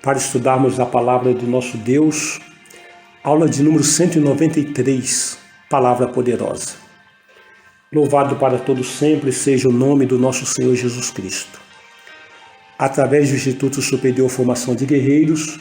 para estudarmos a palavra do nosso Deus, aula de número 193, Palavra Poderosa. Louvado para todos sempre seja o nome do nosso Senhor Jesus Cristo. Através do Instituto Superior Formação de Guerreiros,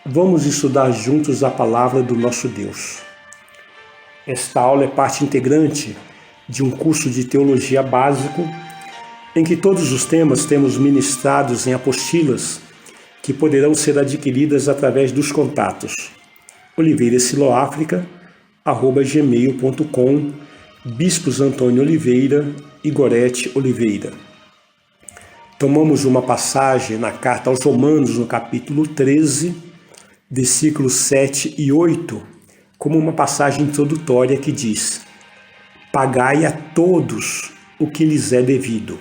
vamos estudar juntos a palavra do nosso Deus. Esta aula é parte integrante de um curso de teologia básico em que todos os temas temos ministrados em apostilas que poderão ser adquiridas através dos contatos oliveirasiloafrica@gmail.com, Bispos Antônio Oliveira e Gorete Oliveira. Tomamos uma passagem na carta aos Romanos, no capítulo 13, versículos 7 e 8, como uma passagem introdutória que diz: pagai a todos o que lhes é devido,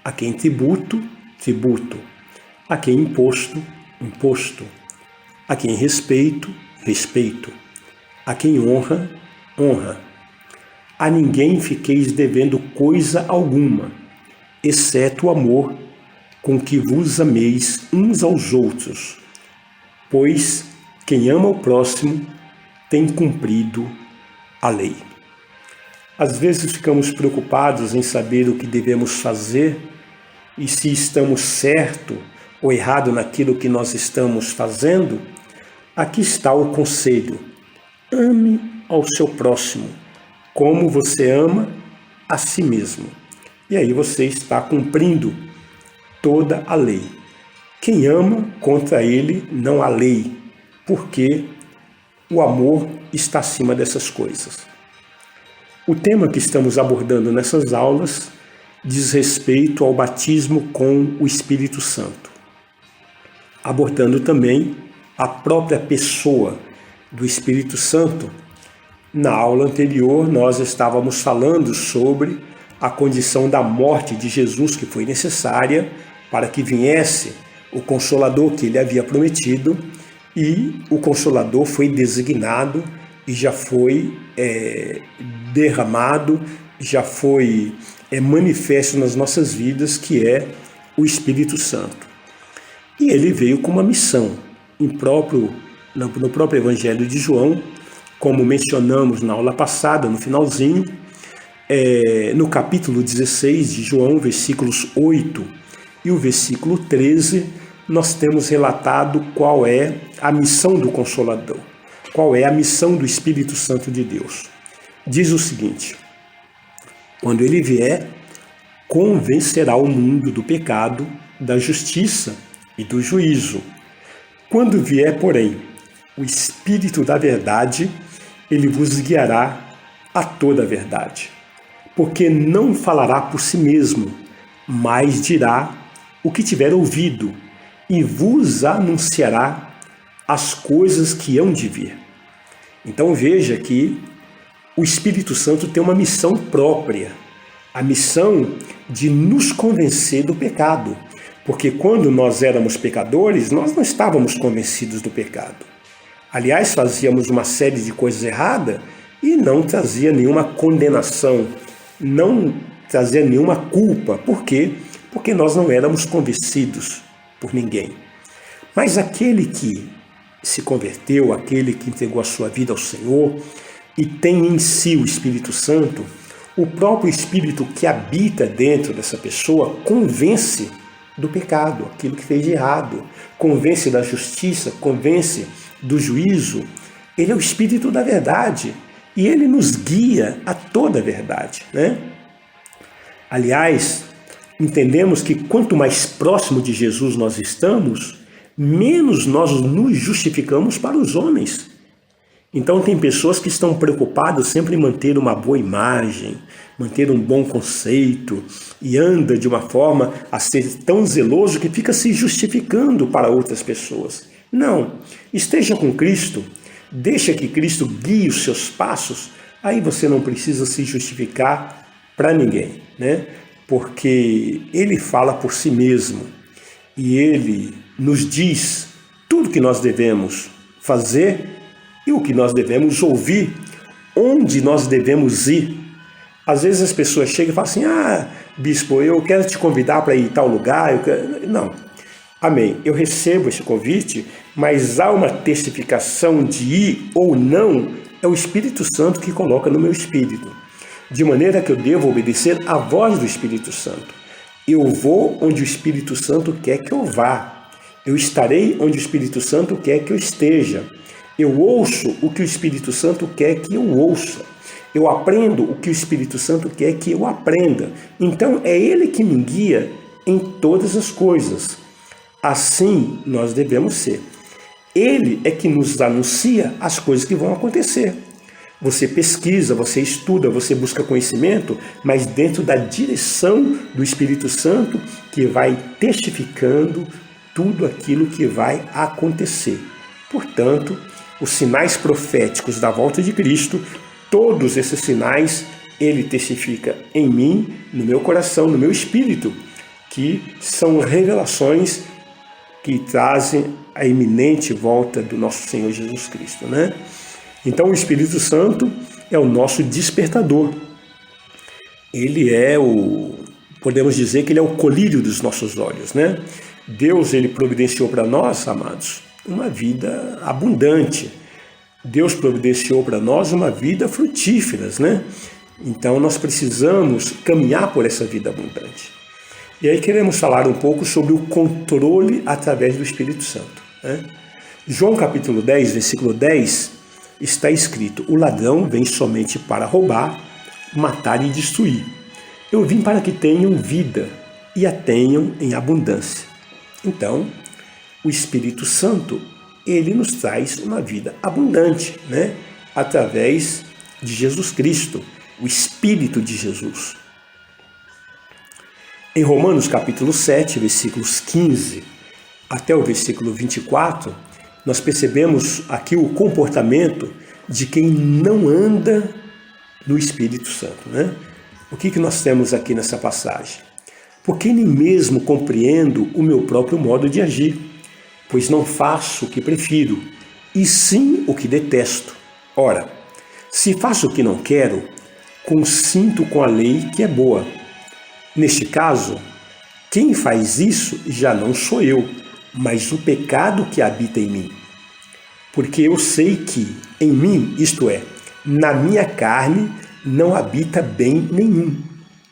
a quem tributo, tributo, a quem imposto, imposto, a quem respeito, respeito, a quem honra, honra. A ninguém fiqueis devendo coisa alguma, exceto o amor com que vos ameis uns aos outros, pois quem ama o próximo tem cumprido a lei. Às vezes ficamos preocupados em saber o que devemos fazer e se estamos certo ou errado naquilo que nós estamos fazendo. Aqui está o conselho: ame ao seu próximo como você ama a si mesmo. E aí você está cumprindo toda a lei. Quem ama, contra ele não há lei, porque o amor está acima dessas coisas. O tema que estamos abordando nessas aulas diz respeito ao batismo com o Espírito Santo, abordando também a própria pessoa do Espírito Santo. Na aula anterior, nós estávamos falando sobre a condição da morte de Jesus, que foi necessária para que viesse o Consolador que ele havia prometido, e o Consolador foi designado e já foi derramado, já foi manifesto nas nossas vidas, que é o Espírito Santo. E ele veio com uma missão. No próprio Evangelho de João, como mencionamos na aula passada, no finalzinho, no capítulo 16 de João, versículos 8 e o versículo 13, nós temos relatado qual é a missão do Consolador, qual é a missão do Espírito Santo de Deus. Diz o seguinte: quando ele vier, convencerá o mundo do pecado, da justiça e do juízo. Quando vier, porém, o Espírito da verdade, ele vos guiará a toda a verdade, porque não falará por si mesmo, mas dirá o que tiver ouvido, e vos anunciará as coisas que hão de vir. Então veja que o Espírito Santo tem uma missão própria, a missão de nos convencer do pecado, porque quando nós éramos pecadores, nós não estávamos convencidos do pecado. Aliás, fazíamos uma série de coisas erradas e não trazia nenhuma condenação, não trazia nenhuma culpa. Por quê? Porque nós não éramos convencidos por ninguém. Mas aquele que se converteu, aquele que entregou a sua vida ao Senhor e tem em si o Espírito Santo, o próprio Espírito que habita dentro dessa pessoa convence do pecado, aquilo que fez de errado, convence da justiça, convence do juízo. Ele é o Espírito da verdade e ele nos guia a toda a verdade, né? Aliás, entendemos que quanto mais próximo de Jesus nós estamos, menos nós nos justificamos para os homens. Então tem pessoas que estão preocupadas sempre em manter uma boa imagem, manter um bom conceito, e anda de uma forma a ser tão zeloso que fica se justificando para outras pessoas. Não, esteja com Cristo, deixa que Cristo guie os seus passos, aí você não precisa se justificar para ninguém, né? Porque ele fala por si mesmo e ele nos diz tudo que nós devemos fazer e o que nós devemos ouvir, onde nós devemos ir. Às vezes as pessoas chegam e falam assim: bispo, eu quero te convidar para ir em tal lugar. Não, Amém. Eu recebo esse convite, mas há uma testificação de ir ou não, é o Espírito Santo que coloca no meu espírito. De maneira que eu devo obedecer à voz do Espírito Santo. Eu vou onde o Espírito Santo quer que eu vá. Eu estarei onde o Espírito Santo quer que eu esteja. Eu ouço o que o Espírito Santo quer que eu ouça. Eu aprendo o que o Espírito Santo quer que eu aprenda. Então é Ele que me guia em todas as coisas. Assim nós devemos ser. Ele é que nos anuncia as coisas que vão acontecer. Você pesquisa, você estuda, você busca conhecimento, mas dentro da direção do Espírito Santo, que vai testificando tudo aquilo que vai acontecer. Portanto, os sinais proféticos da volta de Cristo, todos esses sinais, ele testifica em mim, no meu coração, no meu espírito, que são revelações que trazem a iminente volta do nosso Senhor Jesus Cristo, né? Então o Espírito Santo é o nosso despertador. Ele podemos dizer que ele é o colírio dos nossos olhos, né? Deus, ele providenciou para nós, amados, uma vida abundante. Deus providenciou para nós uma vida frutífera, né? Então nós precisamos caminhar por essa vida abundante. E aí queremos falar um pouco sobre o controle através do Espírito Santo, né? João capítulo 10, versículo 10, está escrito: o ladrão vem somente para roubar, matar e destruir. Eu vim para que tenham vida e a tenham em abundância. Então, o Espírito Santo, ele nos traz uma vida abundante, né? Através de Jesus Cristo, o Espírito de Jesus. Em Romanos capítulo 7, versículos 15 até o versículo 24, nós percebemos aqui o comportamento de quem não anda no Espírito Santo, né? O que nós temos aqui nessa passagem? Porque nem mesmo compreendo o meu próprio modo de agir, pois não faço o que prefiro, e sim o que detesto. Ora, se faço o que não quero, consinto com a lei que é boa. Neste caso, quem faz isso já não sou eu, mas o pecado que habita em mim. Porque eu sei que em mim, isto é, na minha carne, não habita bem nenhum,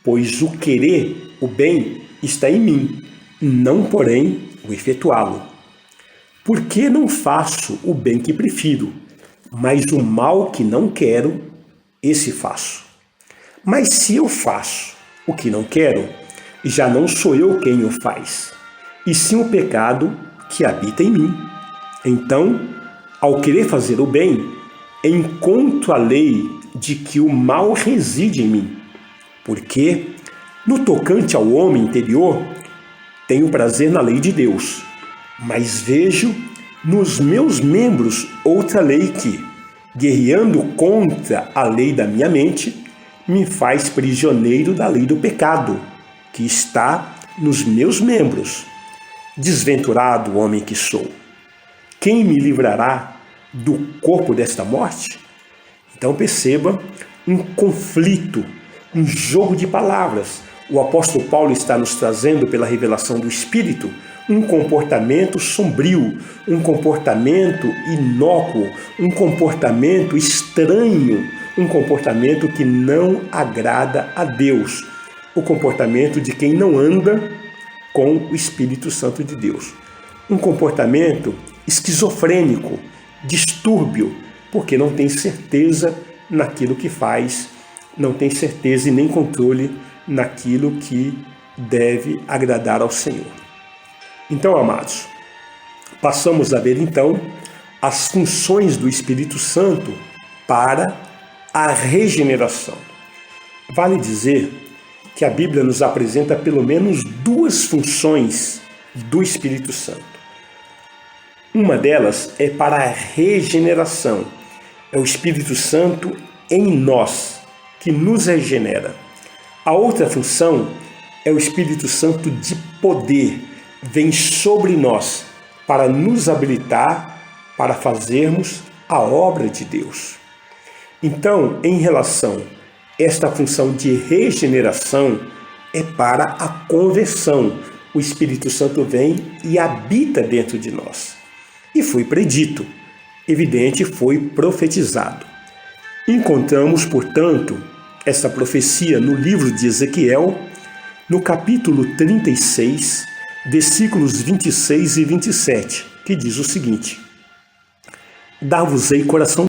pois o querer, o bem, está em mim, não, porém, o efetuá-lo. Porque não faço o bem que prefiro, mas o mal que não quero, esse faço. Mas se eu faço o que não quero, já não sou eu quem o faz, e sim o pecado que habita em mim. Então, ao querer fazer o bem, encontro a lei de que o mal reside em mim, porque, no tocante ao homem interior, tenho prazer na lei de Deus, mas vejo nos meus membros outra lei que, guerreando contra a lei da minha mente, me faz prisioneiro da lei do pecado, que está nos meus membros. Desventurado homem que sou, quem me livrará do corpo desta morte? Então perceba um conflito, um jogo de palavras. O apóstolo Paulo está nos trazendo, pela revelação do Espírito, um comportamento sombrio, um comportamento inócuo, um comportamento estranho, um comportamento que não agrada a Deus, o comportamento de quem não anda com o Espírito Santo de Deus. Um comportamento esquizofrênico, distúrbio, porque não tem certeza naquilo que faz, não tem certeza e nem controle naquilo que deve agradar ao Senhor. Então, amados, passamos a ver então as funções do Espírito Santo para a regeneração. Vale dizer que a Bíblia nos apresenta pelo menos duas funções do Espírito Santo. Uma delas é para a regeneração. É o Espírito Santo em nós, que nos regenera. A outra função é o Espírito Santo de poder. Vem sobre nós para nos habilitar para fazermos a obra de Deus. Então, em relação a esta função de regeneração, é para a conversão. o Espírito Santo vem e habita dentro de nós. E foi predito, evidente, foi profetizado. Encontramos, portanto, essa profecia no livro de Ezequiel, no capítulo 36, versículos 26 e 27, que diz o seguinte: Dar-vos-ei coração